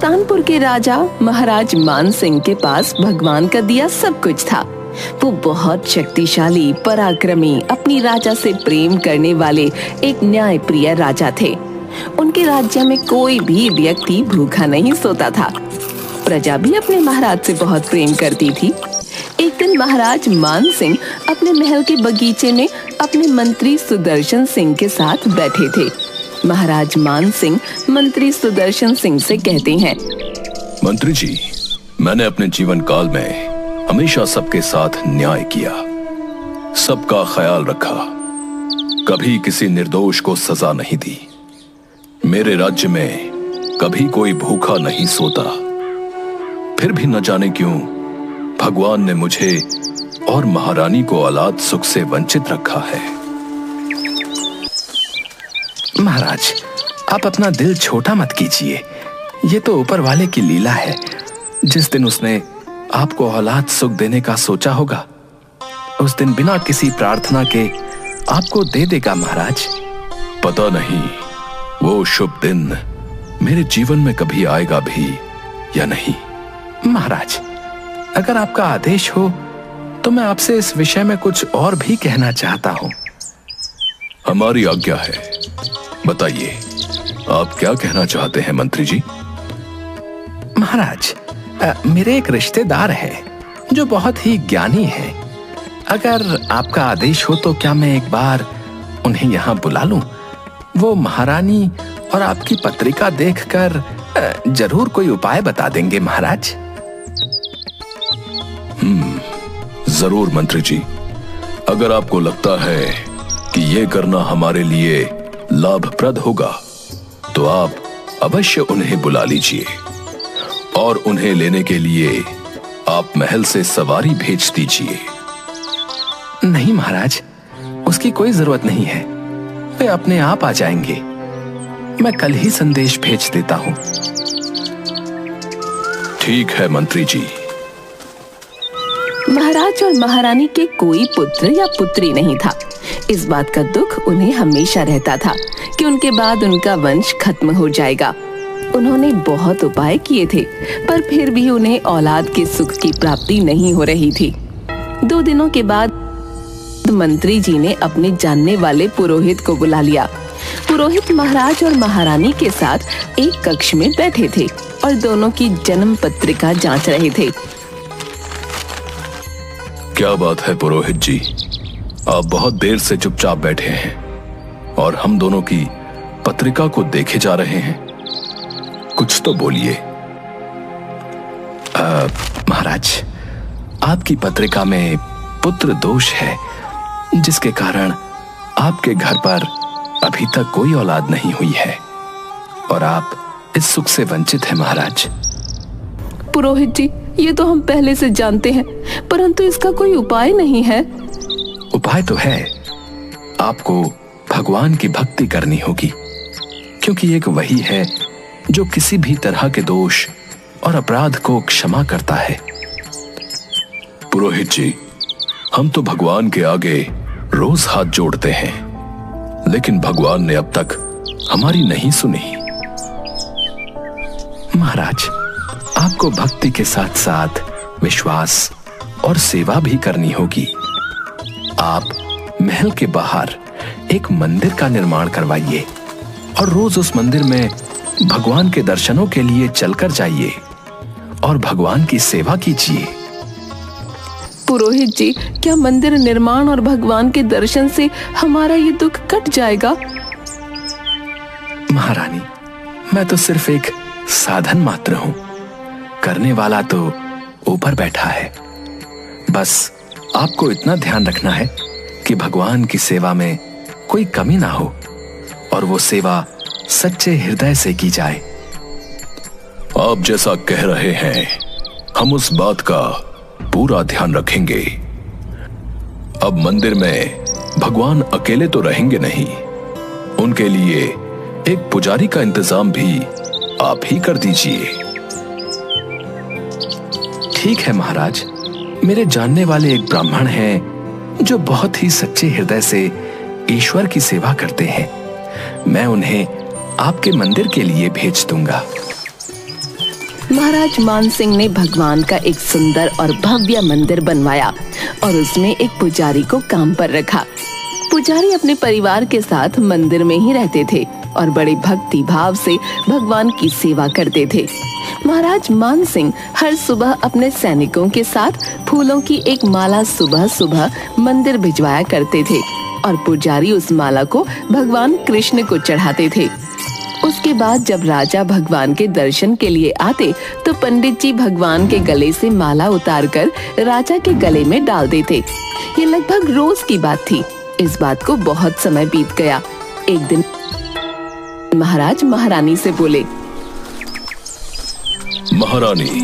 सुल्तानपुर के राजा महाराज मान सिंह के पास भगवान का दिया सब कुछ था। वो बहुत शक्तिशाली, पराक्रमी, अपनी राजा से प्रेम करने वाले एक न्यायप्रिय राजा थे। उनके राज्य में कोई भी व्यक्ति भूखा नहीं सोता था। प्रजा भी अपने महाराज से बहुत प्रेम करती थी। एक दिन महाराज मान सिंह अपने महल के बगीचे में अपने मंत्री सुदर्शन सिंह के साथ बैठे थे। महाराज मान सिंह मंत्री सुदर्शन सिंह से कहते हैं, मंत्री जी, मैंने अपने जीवन काल में हमेशा सबके साथ न्याय किया, सबका ख्याल रखा, कभी किसी निर्दोष को सजा नहीं दी। मेरे राज्य में कभी कोई भूखा नहीं सोता। फिर भी न जाने क्यों भगवान ने मुझे और महारानी को औलाद सुख से वंचित रखा है। महाराज, आप अपना दिल छोटा मत कीजिए। ये तो ऊपर वाले की लीला है। जिस दिन उसने आपको औलाद सुख देने का सोचा होगा, उस दिन बिना किसी प्रार्थना के आपको दे देगा महाराज। पता नहीं वो शुभ दिन मेरे जीवन में कभी आएगा भी या नहीं। महाराज, अगर आपका आदेश हो तो मैं आपसे इस विषय में कुछ और भी कहना चाहता हूं। हमारी आज्ञा है, बताइए आप क्या कहना चाहते हैं मंत्री जी। महाराज, मेरे एक रिश्तेदार है जो बहुत ही ज्ञानी है। अगर आपका आदेश हो तो क्या मैं एक बार उन्हें यहाँ बुला लूं? वो महारानी और आपकी पत्रिका देखकर जरूर कोई उपाय बता देंगे महाराज। जरूर मंत्री जी, अगर आपको लगता है कि ये करना हमारे लिए लाभप्रद होगा तो आप अवश्य उन्हें बुला लीजिए और उन्हें लेने के लिए आप महल से सवारी भेज दीजिए। नहीं महाराज, उसकी कोई जरूरत नहीं है, वे अपने आप आ जाएंगे। मैं कल ही संदेश भेज देता हूं। ठीक है मंत्री जी। महाराज और महारानी के कोई पुत्र या पुत्री नहीं था। इस बात का दुख उन्हें हमेशा रहता था कि उनके बाद उनका वंश खत्म हो जाएगा। उन्होंने बहुत उपाय किए थे, पर फिर भी उन्हें औलाद के सुख की प्राप्ति नहीं हो रही थी। 2 दिनों के बाद मंत्री जी ने अपने जानने वाले पुरोहित को बुला लिया। पुरोहित महाराज और महारानी के साथ एक कक्ष में बैठे थे और दोनों की जन्म पत्रिका जांच रहे थे। क्या बात है पुरोहित जी, आप बहुत देर से चुपचाप बैठे हैं और हम दोनों की पत्रिका को देखे जा रहे हैं। कुछ तो बोलिए। महाराज, आपकी पत्रिका में पुत्र दोष है, जिसके कारण आपके घर पर अभी तक कोई औलाद नहीं हुई है और आप इस सुख से वंचित हैं महाराज। पुरोहित जी, ये तो हम पहले से जानते हैं, परंतु इसका कोई उपाय नहीं है। उपाय तो है। आपको भगवान की भक्ति करनी होगी, क्योंकि एक वही है जो किसी भी तरह के दोष और अपराध को क्षमा करता है। पुरोहित जी, हम तो भगवान के आगे रोज हाथ जोड़ते हैं, लेकिन भगवान ने अब तक हमारी नहीं सुनी। महाराज, आपको भक्ति के साथ साथ विश्वास और सेवा भी करनी होगी। आप महल के बाहर एक मंदिर का निर्माण करवाइए और रोज उस मंदिर में भगवान के दर्शनों के लिए चलकर जाइए और भगवान की सेवा कीजिए। पुरोहित जी, क्या मंदिर निर्माण और भगवान के दर्शन से हमारा ये दुख कट जाएगा? महारानी, मैं तो सिर्फ एक साधन मात्र हूं, करने वाला तो ऊपर बैठा है। बस आपको इतना ध्यान रखना है कि भगवान की सेवा में कोई कमी ना हो और वो सेवा सच्चे हृदय से की जाए। आप जैसा कह रहे हैं, हम उस बात का पूरा ध्यान रखेंगे। अब मंदिर में भगवान अकेले तो रहेंगे नहीं, उनके लिए एक पुजारी का इंतजाम भी आप ही कर दीजिए। ठीक है महाराज, मेरे जानने वाले एक ब्राह्मण हैं जो बहुत ही सच्चे हृदय से ईश्वर की सेवा करते हैं। मैं उन्हें आपके मंदिर के लिए भेज दूंगा। महाराज मान सिंह ने भगवान का एक सुंदर और भव्य मंदिर बनवाया और उसमें एक पुजारी को काम पर रखा। पुजारी अपने परिवार के साथ मंदिर में ही रहते थे और बड़े भक्ति भाव से भगवान की सेवा करते थे। महाराज मान सिंह हर सुबह अपने सैनिकों के साथ फूलों की एक माला सुबह सुबह मंदिर भिजवाया करते थे और पुजारी उस माला को भगवान कृष्ण को चढ़ाते थे। उसके बाद जब राजा भगवान के दर्शन के लिए आते तो पंडित जी भगवान के गले से माला उतारकर राजा के गले में डाल देते। ये लगभग रोज की बात थी। इस बात को बहुत समय बीत गया। एक दिन महाराज महारानी से बोले, महारानी,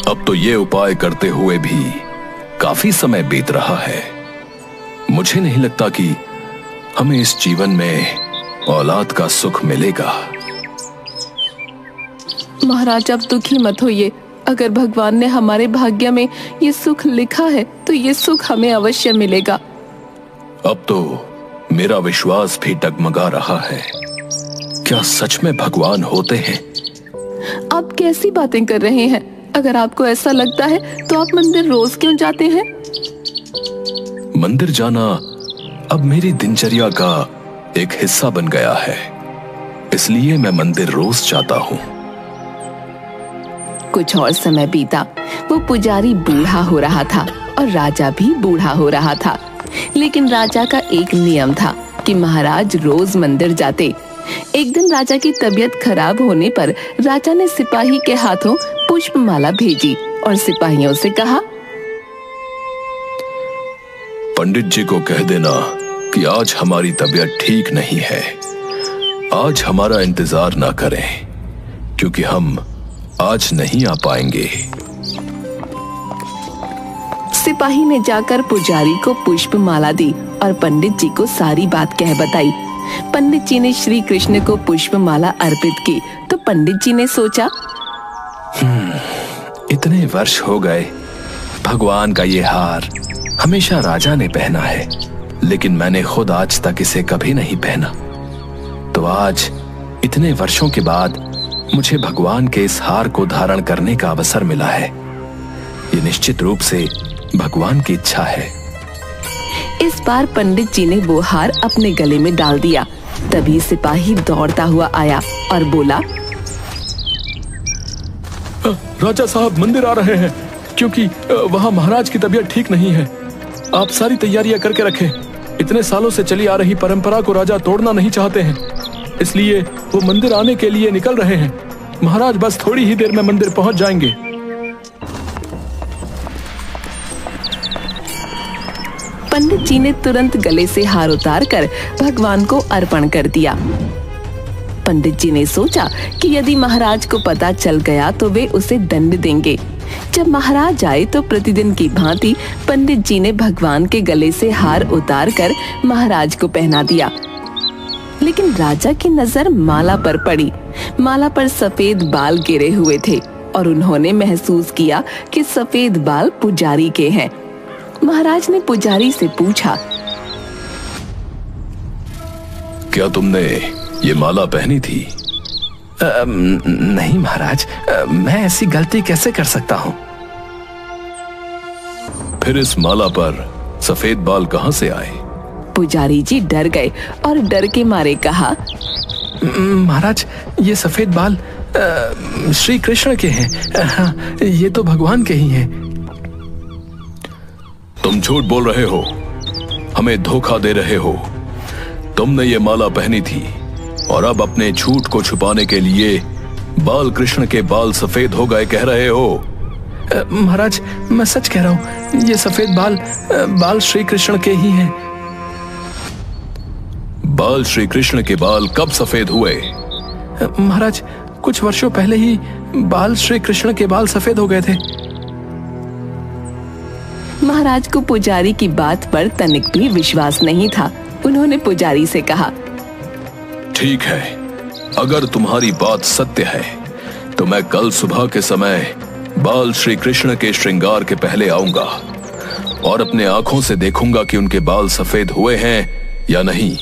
अब तो ये उपाय करते हुए भी काफी समय बीत रहा है। मुझे नहीं लगता कि हमें इस जीवन में औलाद का सुख मिलेगा। महाराज, आप दुखी मत होइए। अगर भगवान ने हमारे भाग्य में ये सुख लिखा है तो ये सुख हमें अवश्य मिलेगा। अब तो मेरा विश्वास भी डगमगा रहा है। क्या सच में भगवान होते हैं? आप कैसी बातें कर रहे हैं? अगर आपको ऐसा लगता है तो आप मंदिर रोज क्यों जाते हैं? मंदिर जाना अब मेरी दिनचर्या का एक हिस्सा बन गया है, इसलिए मैं मंदिर रोज जाता हूँ। कुछ और समय बीता। वो पुजारी बूढ़ा हो रहा था और राजा भी बूढ़ा हो रहा था, लेकिन राजा का एक नियम था कि महाराज रोज मंदिर जाते। एक दिन राजा की तबीयत खराब होने पर राजा ने सिपाही के हाथों पुष्पमाला भेजी और सिपाहियों से कहा, पंडित जी को कह देना कि आज हमारी तबीयत ठीक नहीं है। आज हमारा इंतजार ना करें, क्योंकि हम आज नहीं आ पाएंगे। सिपाही ने जाकर पुजारी को पुष्पमाला दी और पंडित जी को सारी बात कह बताई। पंडित जी ने श्री कृष्ण को पुष्पमाला अर्पित की तो पंडित जी ने सोचा, इतने वर्ष हो गए, भगवान का ये हार हमेशा राजा ने पहना है, लेकिन मैंने खुद आज तक इसे कभी नहीं पहना। तो आज इतने वर्षों के बाद मुझे भगवान के इस हार को धारण करने का अवसर मिला है। ये निश्चित रूप से भगवान की इच्छा है। इस बार पंडित जी ने वो हार अपने गले में डाल दिया। तभी सिपाही दौड़ता हुआ आया और बोला, राजा साहब मंदिर आ रहे हैं, क्योंकि वहाँ महाराज की तबीयत ठीक नहीं है। आप सारी तैयारियां करके रखें। इतने सालों से चली आ रही परंपरा को राजा तोड़ना नहीं चाहते हैं, इसलिए वो मंदिर आने के लिए निकल रहे हैं। महाराज बस थोड़ी ही देर में मंदिर पहुंच जाएंगे। पंडित जी ने तुरंत गले से हार उतारकर भगवान को अर्पण कर दिया। पंडित जी ने सोचा कि यदि महाराज को पता चल गया तो वे उसे दंड देंगे। जब महाराज आए तो प्रतिदिन की भांति पंडित जी ने भगवान के गले से हार उतारकर महाराज को पहना दिया। लेकिन राजा की नजर माला पर पड़ी। माला पर सफेद बाल गिरे हुए थे और उन्होंने महसूस किया कि सफेद बाल पुजारी के हैं। महाराज ने पुजारी से पूछा, क्या तुमने ये माला पहनी थी? नहीं महाराज, मैं ऐसी गलती कैसे कर सकता हूँ? फिर इस माला पर सफेद बाल कहाँ से आए? पुजारी जी डर गए और डर के मारे कहा, महाराज, ये सफेद बाल श्री कृष्ण के हैं। हाँ, ये तो भगवान के ही हैं। तुम झूठ बोल रहे हो, हमें धोखा दे रहे हो। तुमने ये माला पहनी थी और अब अपने झूठ को छुपाने के लिए बाल कृष्ण के बाल सफेद हो गए कह रहे हो। महाराज, मैं सच कह रहा हूँ, ये सफेद बाल श्री कृष्ण के ही हैं। बाल श्री कृष्ण के बाल कब सफेद हुए? महाराज, कुछ वर्षों पहले ही बाल श्री कृष्ण के बाल सफेद हो गए थे। महाराज को पुजारी की बात पर तनिक भी विश्वास नहीं था। उन्होंने पुजारी से कहा, ठीक है, अगर तुम्हारी बात सत्य है तो मैं कल सुबह के समय बाल श्री कृष्ण के श्रृंगार के पहले आऊंगा और अपने आंखों से देखूंगा कि उनके बाल सफेद हुए हैं या नहीं।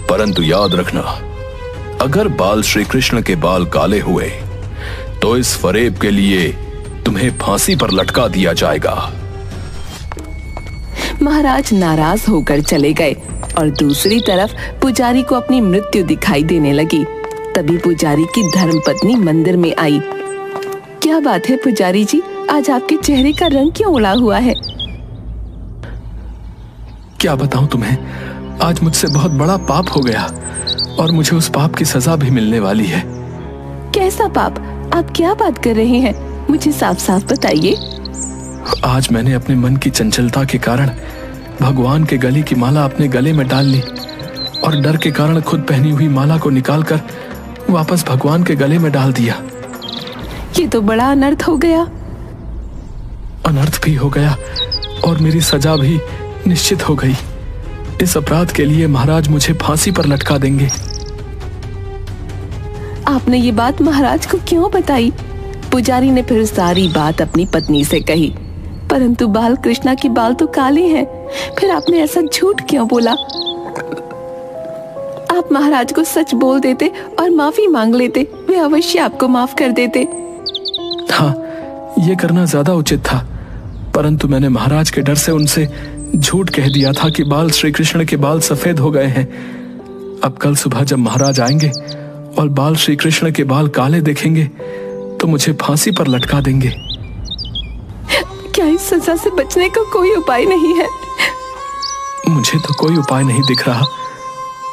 परंतु याद रखना, अगर बाल श्री कृष्ण के बाल काले हुए तो तो इस फरेब के लिए तुम्हें फांसी पर लटका दिया जाएगा। महाराज नाराज होकर चले गए और दूसरी तरफ पुजारी को अपनी मृत्यु दिखाई देने लगी। तभी पुजारी की धर्मपत्नी मंदिर में आई। क्या बात है पुजारी जी, आज आपके चेहरे का रंग क्यों उड़ा हुआ है? क्या बताऊं तुम्हें, आज मुझसे बहुत बड़ा पाप हो गया और मुझे उस पाप की सजा भी मिलने वाली है। कैसा पाप? आप क्या बात कर रहे हैं? मुझे साफ साफ बताइए। आज मैंने अपने मन की चंचलता के कारण भगवान के गले की माला अपने गले में डाल ली और डर के कारण खुद पहनी हुई माला को निकालकर वापस भगवान के गले में डाल दिया। ये तो बड़ा अनर्थ हो गया। अनर्थ भी हो गया और मेरी सजा भी निश्चित हो गई। इस अपराध के लिए महाराज मुझे फांसी पर लटका देंगे। आपने ये बात महाराज को क्यों बताई? पुजारी ने फिर सारी बात अपनी पत्नी से कही। परंतु बाल कृष्णा के बाल तो काले हैं, फिर आपने ऐसा झूठ क्यों बोला? आप महाराज को सच बोल देते और माफी मांग लेते, वे अवश्य आपको माफ कर देते। हाँ, ये करना ज्यादा उचित था, परंतु मैंने महाराज के डर से उनसे झूठ कह दिया था कि बाल श्री कृष्ण के बाल सफेद हो गए हैं। अब कल सुबह जब महाराज आएंगे और बाल श्री कृष्ण के बाल काले देखेंगे तो मुझे फांसी पर लटका देंगे। क्या इस सजा से बचने का कोई उपाय नहीं है? मुझे तो कोई उपाय नहीं दिख रहा।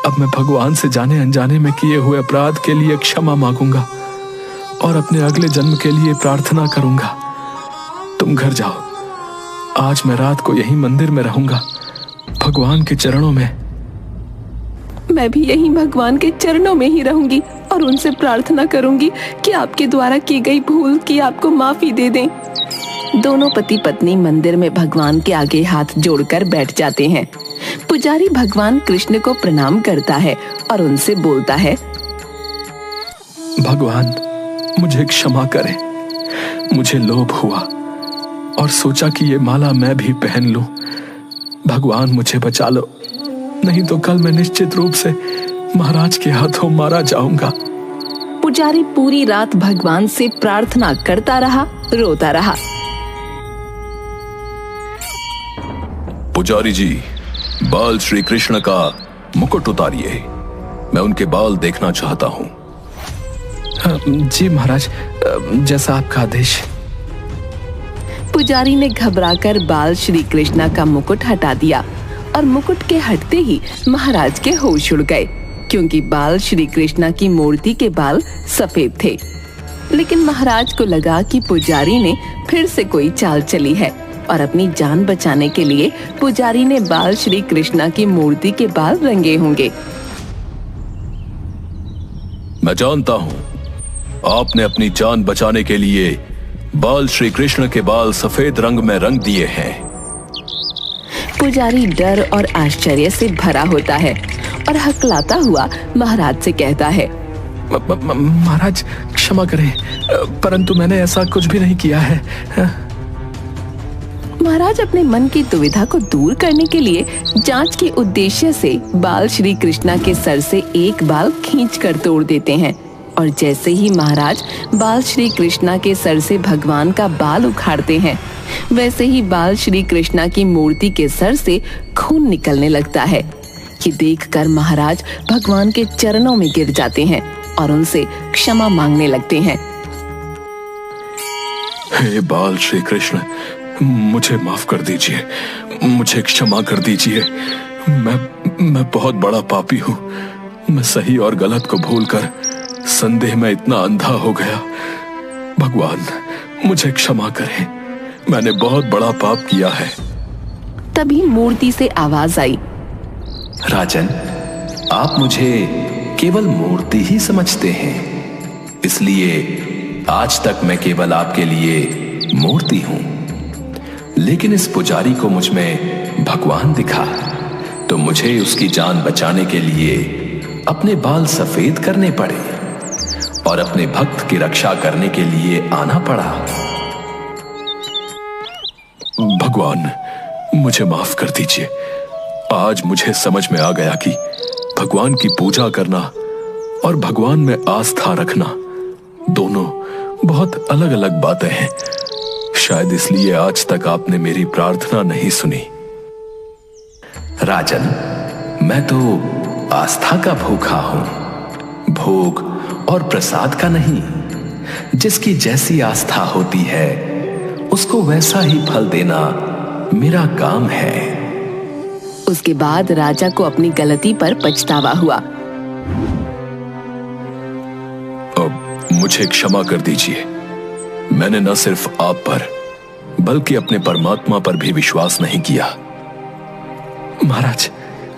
अब मैं भगवान से जाने अनजाने में किए हुए अपराध के लिए क्षमा मांगूंगा और अपने अगले जन्म के लिए प्रार्थना करूंगा। तुम घर जाओ, आज मैं रात को यहीं मंदिर में रहूंगा, भगवान के चरणों में। मैं भी यहीं भगवान के चरणों में ही रहूंगी और उनसे प्रार्थना करूंगी कि आपके द्वारा की गई भूल की आपको माफी दे दें। दोनों पति पत्नी मंदिर में भगवान के आगे हाथ जोड़कर बैठ जाते हैं। पुजारी भगवान कृष्ण को प्रणाम करता है और उनसे बोलता है, भगवान मुझे क्षमा करें। मुझे लोभ हुआ और सोचा कि ये माला मैं भी पहन लूं। भगवान मुझे बचा लो, नहीं तो कल मैं निश्चित रूप से महाराज के हाथों मारा जाऊंगा। पुजारी पूरी रात भगवान से प्रार्थना करता रहा, रोता रहा। पुजारी जी, बाल श्री कृष्ण का मुकुट उतारिए, मैं उनके बाल देखना चाहता हूँ। जी महाराज, जैसा आपका आदेश। पुजारी ने घबराकर बाल श्री कृष्णा का मुकुट हटा दिया और मुकुट के हटते ही महाराज के होश उड़ गए, क्योंकि बाल श्री कृष्णा की मूर्ति के बाल सफेद थे। लेकिन महाराज को लगा कि पुजारी ने फिर से कोई चाल चली है और अपनी जान बचाने के लिए पुजारी ने बाल श्री कृष्णा की मूर्ति के बाल रंगे होंगे। मैं जानता हूँ, आपने अपनी जान बचाने के लिए बाल श्री कृष्ण के बाल सफेद रंग में रंग दिए हैं। पुजारी डर और आश्चर्य से भरा होता है और हकलाता हुआ महाराज से कहता है, महाराज क्षमा करें, परंतु मैंने ऐसा कुछ भी नहीं किया है। महाराज अपने मन की दुविधा को दूर करने के लिए जांच के उद्देश्य से बाल श्री कृष्णा के सर से एक बाल खींचकर तोड़ देते हैं और जैसे ही महाराज बाल श्री कृष्णा के सर से भगवान का बाल उखाड़ते हैं, वैसे ही बाल श्री कृष्णा की मूर्ति के सर से खून निकलने लगता है। ये देखकर महाराज भगवान के चरणों में गिर जाते हैं और उनसे क्षमा मांगने लगते हैं। हे बाल श्री कृष्ण, मुझे माफ कर दीजिए, मुझे क्षमा कर दीजिए। मैं बहुत बड़ा पापी हूँ। मैं सही और गलत को भूलकर संदेह में इतना अंधा हो गया। भगवान मुझे क्षमा करें, मैंने बहुत बड़ा पाप किया है। तभी मूर्ति से आवाज आई, राजन, आप मुझे केवल मूर्ति ही समझते हैं, इसलिए आज तक मैं केवल आपके लिए मूर्ति हूं। लेकिन इस पुजारी को मुझ में भगवान दिखा, तो मुझे उसकी जान बचाने के लिए अपने बाल सफेद करने पड़े और अपने भक्त की रक्षा करने के लिए आना पड़ा। भगवान मुझे माफ कर दीजिए। आज मुझे समझ में आ गया कि भगवान की पूजा करना और भगवान में आस्था रखना दोनों बहुत अलग अलग बातें हैं। शायद इसलिए आज तक आपने मेरी प्रार्थना नहीं सुनी। राजन, मैं तो आस्था का भूखा हूं, भोग और प्रसाद का नहीं। जिसकी जैसी आस्था होती है उसको वैसा ही फल देना मेरा काम है। उसके बाद राजा को अपनी गलती पर पछतावा हुआ। अब मुझे क्षमा कर दीजिए। मैंने न सिर्फ आप पर बल्कि अपने परमात्मा पर भी विश्वास नहीं किया। महाराज,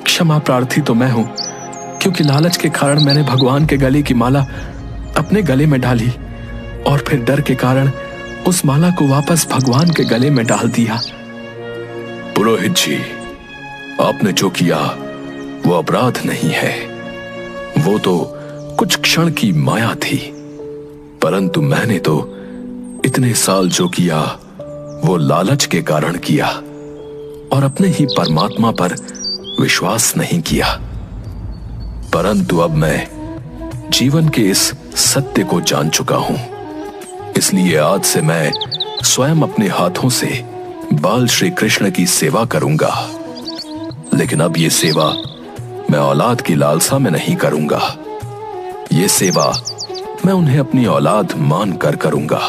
क्षमा प्रार्थी तो मैं हूं, क्योंकि लालच के कारण मैंने भगवान के गले की माला अपने गले में डाली और फिर डर के कारण उस माला को वापस भगवान के गले में डाल दिया। पुरोहित जी, आपने जो किया वो अपराध नहीं है। वो तो कुछ क्षण की माया थी, परंतु मैंने तो इतने साल जो किया वो लालच के कारण किया और अपने ही परमात्मा पर विश्वास नहीं किया। परंतु अब मैं जीवन के इस सत्य को जान चुका हूं, इसलिए आज से मैं स्वयं अपने हाथों से बाल श्री कृष्ण की सेवा करूंगा। लेकिन अब ये सेवा मैं औलाद की लालसा में नहीं करूंगा। ये सेवा मैं उन्हें अपनी औलाद मानकर करूंगा।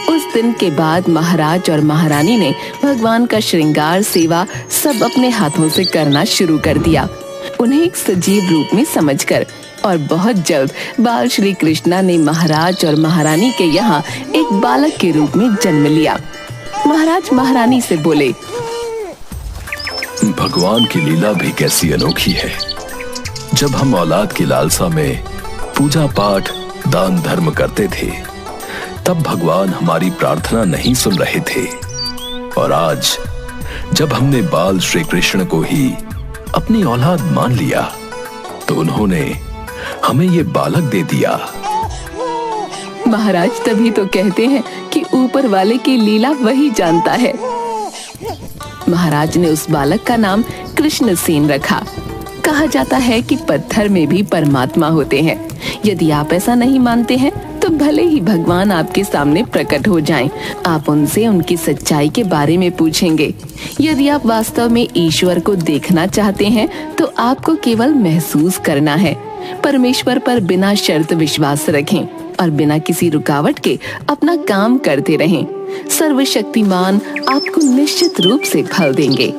उस दिन के बाद महाराज और महारानी ने भगवान का श्रृंगार सेवा सब अपने हाथों से करना शुरू कर दिया, उन्हें एक सजीव रूप में समझकर। और बहुत जल्द बाल श्री कृष्णा ने महाराज और महारानी के यहाँ एक बालक के रूप में जन्म लिया। महाराज महारानी से बोले, भगवान की लीला भी कैसी अनोखी है। जब हम औलाद की लालसा में पूजा पाठ दान धर्म करते थे, तब भगवान हमारी प्रार्थना नहीं सुन रहे थे, और आज जब हमने बाल श्री कृष्ण को ही अपनी औलाद मान लिया, तो उन्होंने हमें ये बालक दे दिया। महाराज तभी तो कहते हैं कि ऊपर वाले की लीला वही जानता है। महाराज ने उस बालक का नाम कृष्णसेन रखा। कहा जाता है कि पत्थर में भी परमात्मा होते हैं। यदि आप ऐसा नहीं मानते हैं तो भले ही भगवान आपके सामने प्रकट हो जाएं, आप उनसे उनकी सच्चाई के बारे में पूछेंगे। यदि आप वास्तव में ईश्वर को देखना चाहते हैं तो आपको केवल महसूस करना है। परमेश्वर पर बिना शर्त विश्वास रखें और बिना किसी रुकावट के अपना काम करते रहें। सर्वशक्तिमान आपको निश्चित रूप से फल देंगे।